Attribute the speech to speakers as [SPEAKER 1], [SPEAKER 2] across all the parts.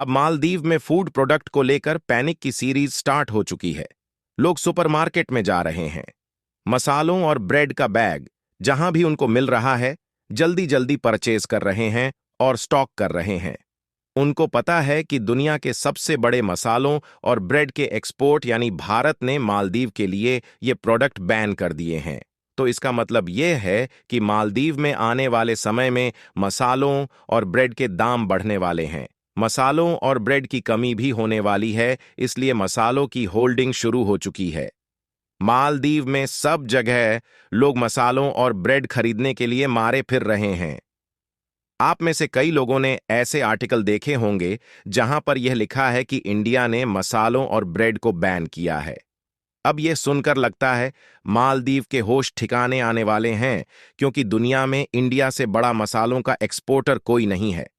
[SPEAKER 1] अब मालदीव में food product को लेकर पैनिक की सीरीज स्टार्ट हो चुकी है। लोग सुपरमार्केट में जा रहे हैं, मसालों और ब्रेड का बैग जहां भी उनको मिल रहा है जल्दी जल्दी परचेज कर रहे हैं और स्टॉक कर रहे हैं। उनको पता है कि दुनिया के सबसे बड़े मसालों और ब्रेड के एक्सपोर्ट यानी भारत ने मालदीव के लिए ये प्रोडक्ट बैन कर दिए हैं। तो इसका मतलब ये है कि मालदीव में आने वाले समय में मसालों और ब्रेड के दाम बढ़ने वाले हैं। मसालों और ब्रेड की कमी भी होने वाली है, इसलिए मसालों की होल्डिंग शुरू हो चुकी है। मालदीव में सब जगह लोग मसालों और ब्रेड खरीदने के लिए मारे फिर रहे हैं। आप में से कई लोगों ने ऐसे आर्टिकल देखे होंगे जहां पर यह लिखा है कि इंडिया ने मसालों और ब्रेड को बैन किया है। अब यह सुनकर लगता है मालदीव के होश ठिकाने आने वाले हैं, क्योंकि दुनिया में इंडिया से बड़ा मसालों का एक्सपोर्टर कोई नहीं है।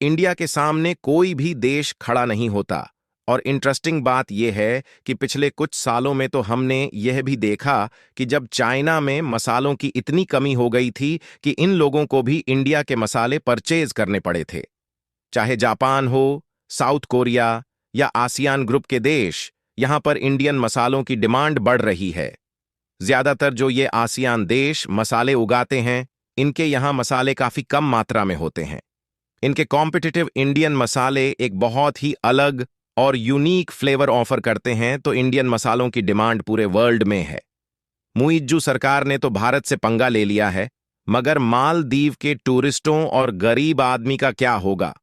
[SPEAKER 1] इंडिया के सामने कोई भी देश खड़ा नहीं होता। और इंटरेस्टिंग बात यह है कि पिछले कुछ सालों में तो हमने यह भी देखा कि जब चाइना में मसालों की इतनी कमी हो गई थी कि इन लोगों को भी इंडिया के मसाले परचेज करने पड़े थे। चाहे जापान हो, साउथ कोरिया या आसियान ग्रुप के देश, यहां पर इंडियन मसालों की डिमांड बढ़ रही है। ज्यादातर जो ये आसियान देश मसाले उगाते हैं, इनके यहां मसाले काफी कम मात्रा में होते हैं। इनके कॉम्पिटिटिव इंडियन मसाले एक बहुत ही अलग और यूनिक फ्लेवर ऑफर करते हैं, तो इंडियन मसालों की डिमांड पूरे वर्ल्ड में है। मुइज्जू सरकार ने तो भारत से पंगा ले लिया है, मगर मालदीव के टूरिस्टों और गरीब आदमी का क्या होगा?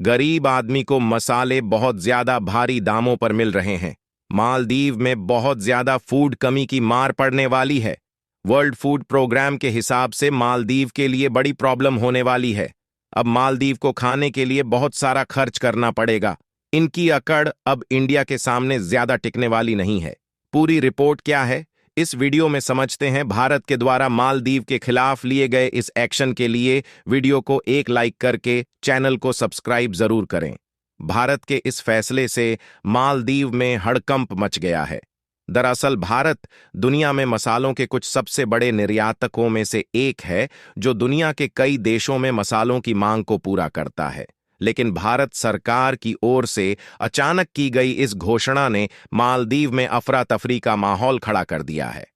[SPEAKER 1] गरीब आदमी को मसाले बहुत ज्यादा भारी दामों पर मिल रहे हैं। मालदीव में बहुत ज्यादा फूड कमी की मार पड़ने वाली है। वर्ल्ड फूड प्रोग्राम के हिसाब से मालदीव के लिए बड़ी प्रॉब्लम होने वाली है। अब मालदीव को खाने के लिए बहुत सारा खर्च करना पड़ेगा। इनकी अकड़ अब इंडिया के सामने ज्यादा टिकने वाली नहीं है। पूरी रिपोर्ट क्या है, इस वीडियो में समझते हैं। भारत के द्वारा मालदीव के खिलाफ लिए गए इस एक्शन के लिए वीडियो को एक लाइक करके चैनल को सब्सक्राइब जरूर करें। भारत के इस फैसले से मालदीव में हड़कंप मच गया है। दरअसल भारत दुनिया में मसालों के कुछ सबसे बड़े निर्यातकों में से एक है, जो दुनिया के कई देशों में मसालों की मांग को पूरा करता है। लेकिन भारत सरकार की ओर से अचानक की गई इस घोषणा ने मालदीव में अफरा तफरी का माहौल खड़ा कर दिया है।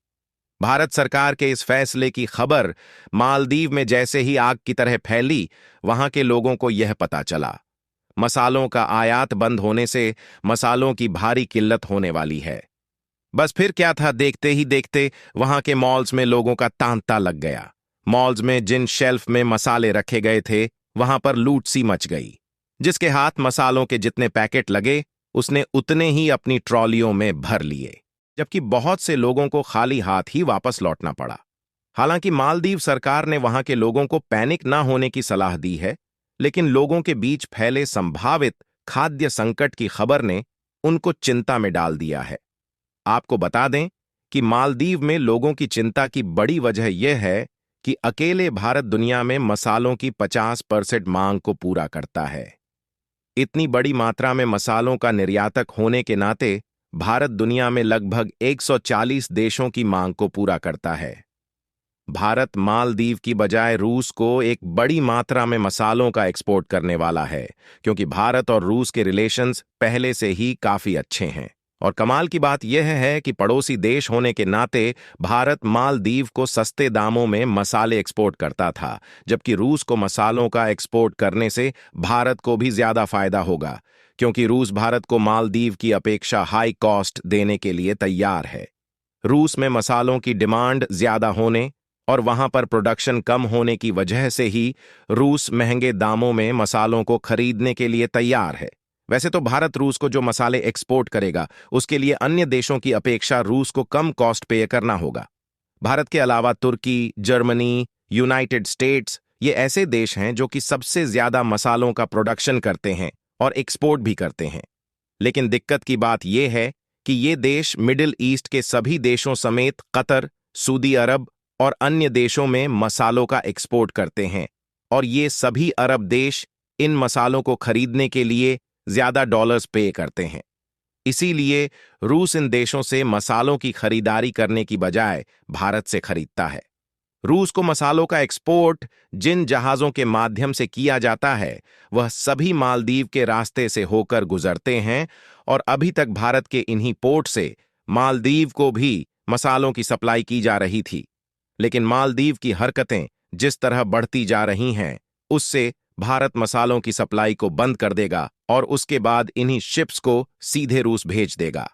[SPEAKER 1] भारत सरकार के इस फैसले की खबर मालदीव में जैसे ही आग की तरह फैली, वहां के लोगों को यह पता चला, मसालों का आयात बंद होने से मसालों की भारी किल्लत होने वाली है। बस फिर क्या था, देखते ही देखते वहां के मॉल्स में लोगों का तांता लग गया। मॉल्स में जिन शेल्फ में मसाले रखे गए थे, वहां पर लूट सी मच गई। जिसके हाथ मसालों के जितने पैकेट लगे, उसने उतने ही अपनी ट्रॉलियों में भर लिए, जबकि बहुत से लोगों को खाली हाथ ही वापस लौटना पड़ा। हालांकि मालदीव सरकार ने वहां के लोगों को पैनिक ना होने की सलाह दी है, लेकिन लोगों के बीच फैले संभावित खाद्य संकट की खबर ने उनको चिंता में डाल दिया है। आपको बता दें कि मालदीव में लोगों की चिंता की बड़ी वजह यह है कि अकेले भारत दुनिया में मसालों की 50% मांग को पूरा करता है। इतनी बड़ी मात्रा में मसालों का निर्यातक होने के नाते भारत दुनिया में लगभग 140 देशों की मांग को पूरा करता है। भारत मालदीव की बजाय रूस को एक बड़ी मात्रा में मसालों का एक्सपोर्ट करने वाला है, क्योंकि भारत और रूस के रिलेशंस पहले से ही काफी अच्छे हैं। और कमाल की बात यह है कि पड़ोसी देश होने के नाते भारत मालदीव को सस्ते दामों में मसाले एक्सपोर्ट करता था, जबकि रूस को मसालों का एक्सपोर्ट करने से भारत को भी ज्यादा फायदा होगा, क्योंकि रूस भारत को मालदीव की अपेक्षा हाई कॉस्ट देने के लिए तैयार है। रूस में मसालों की डिमांड ज्यादा होने और वहां पर प्रोडक्शन कम होने की वजह से ही रूस महंगे दामों में मसालों को खरीदने के लिए तैयार है। वैसे तो भारत रूस को जो मसाले एक्सपोर्ट करेगा, उसके लिए अन्य देशों की अपेक्षा रूस को कम कॉस्ट पे करना होगा। भारत के अलावा तुर्की, जर्मनी, यूनाइटेड स्टेट्स ये ऐसे देश हैं जो कि सबसे ज्यादा मसालों का प्रोडक्शन करते हैं और एक्सपोर्ट भी करते हैं। लेकिन दिक्कत की बात यह है कि ये देश मिडिल ईस्ट के सभी देशों समेत कतर, सऊदी अरब और अन्य देशों में मसालों का एक्सपोर्ट करते हैं, और ये सभी अरब देश इन मसालों को खरीदने के लिए ज्यादा डॉलर्स पे करते हैं। इसीलिए रूस इन देशों से मसालों की खरीदारी करने की बजाय भारत से खरीदता है। रूस को मसालों का एक्सपोर्ट जिन जहाजों के माध्यम से किया जाता है वह सभी मालदीव के रास्ते से होकर गुजरते हैं और अभी तक भारत के इन्हीं पोर्ट से मालदीव को भी मसालों की सप्लाई की जा रही थी। लेकिन मालदीव की हरकतें जिस तरह बढ़ती जा रही हैं उससे भारत मसालों की सप्लाई को बंद कर देगा और उसके बाद इन्हीं शिप्स को सीधे रूस भेज देगा।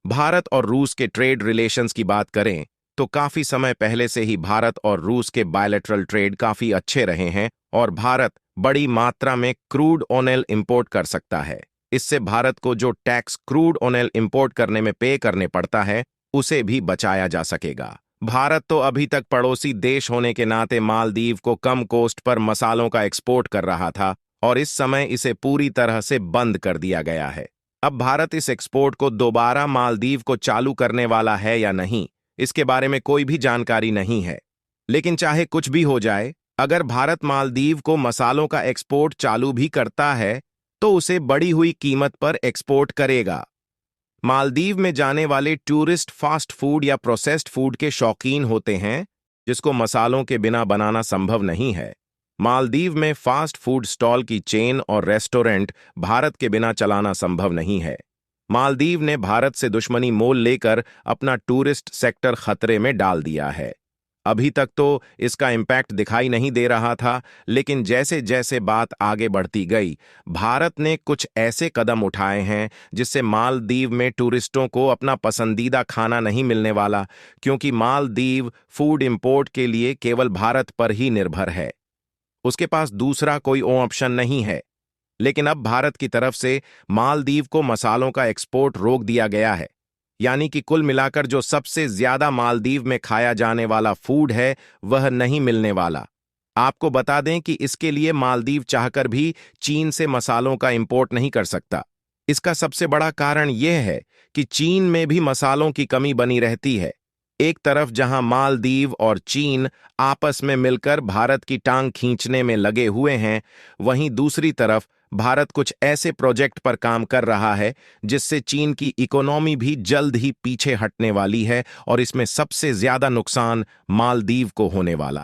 [SPEAKER 1] भारत और रूस के ट्रेड रिलेशंस की बात करें तो काफी समय पहले से ही भारत और रूस के बायलैटरल ट्रेड काफी अच्छे रहे हैं और भारत बड़ी मात्रा में क्रूड ऑयल इंपोर्ट कर सकता है। इससे भारत को जो टैक्स क्रूड ऑयल इंपोर्ट करने में पे करने पड़ता है उसे भी बचाया जा सकेगा। भारत तो अभी तक पड़ोसी देश होने के नाते मालदीव को कम कोस्ट पर मसालों का एक्सपोर्ट कर रहा था और इस समय इसे पूरी तरह से बंद कर दिया गया है। अब भारत इस एक्सपोर्ट को दोबारा मालदीव को चालू करने वाला है या नहीं, इसके बारे में कोई भी जानकारी नहीं है। लेकिन चाहे कुछ भी हो जाए, अगर भारत मालदीव को मसालों का एक्सपोर्ट चालू भी करता है तो उसे बढ़ी हुई कीमत पर एक्सपोर्ट करेगा। मालदीव में जाने वाले टूरिस्ट फास्ट फूड या प्रोसेस्ड फूड के शौकीन होते हैं जिसको मसालों के बिना बनाना संभव नहीं है। मालदीव में फास्ट फूड स्टॉल की चेन और रेस्टोरेंट भारत के बिना चलाना संभव नहीं है। मालदीव ने भारत से दुश्मनी मोल लेकर अपना टूरिस्ट सेक्टर खतरे में डाल दिया है। अभी तक तो इसका इम्पैक्ट दिखाई नहीं दे रहा था, लेकिन जैसे जैसे बात आगे बढ़ती गई, भारत ने कुछ ऐसे कदम उठाए हैं जिससे मालदीव में टूरिस्टों को अपना पसंदीदा खाना नहीं मिलने वाला, क्योंकि मालदीव फूड इंपोर्ट के लिए केवल भारत पर ही निर्भर है। उसके पास दूसरा कोई ऑप्शन नहीं है। लेकिन अब भारत की तरफ से मालदीव को मसालों का एक्सपोर्ट रोक दिया गया है, यानी कि कुल मिलाकर जो सबसे ज्यादा मालदीव में खाया जाने वाला फूड है वह नहीं मिलने वाला। आपको बता दें कि इसके लिए मालदीव चाहकर भी चीन से मसालों का इंपोर्ट नहीं कर सकता। इसका सबसे बड़ा कारण यह है कि चीन में भी मसालों की कमी बनी रहती है। एक तरफ जहां मालदीव और चीन आपस में मिलकर भारत की टांग खींचने में लगे हुए हैं, वहीं दूसरी तरफ भारत कुछ ऐसे प्रोजेक्ट पर काम कर रहा है जिससे चीन की इकोनॉमी भी जल्द ही पीछे हटने वाली है और इसमें सबसे ज्यादा नुकसान मालदीव को होने वाला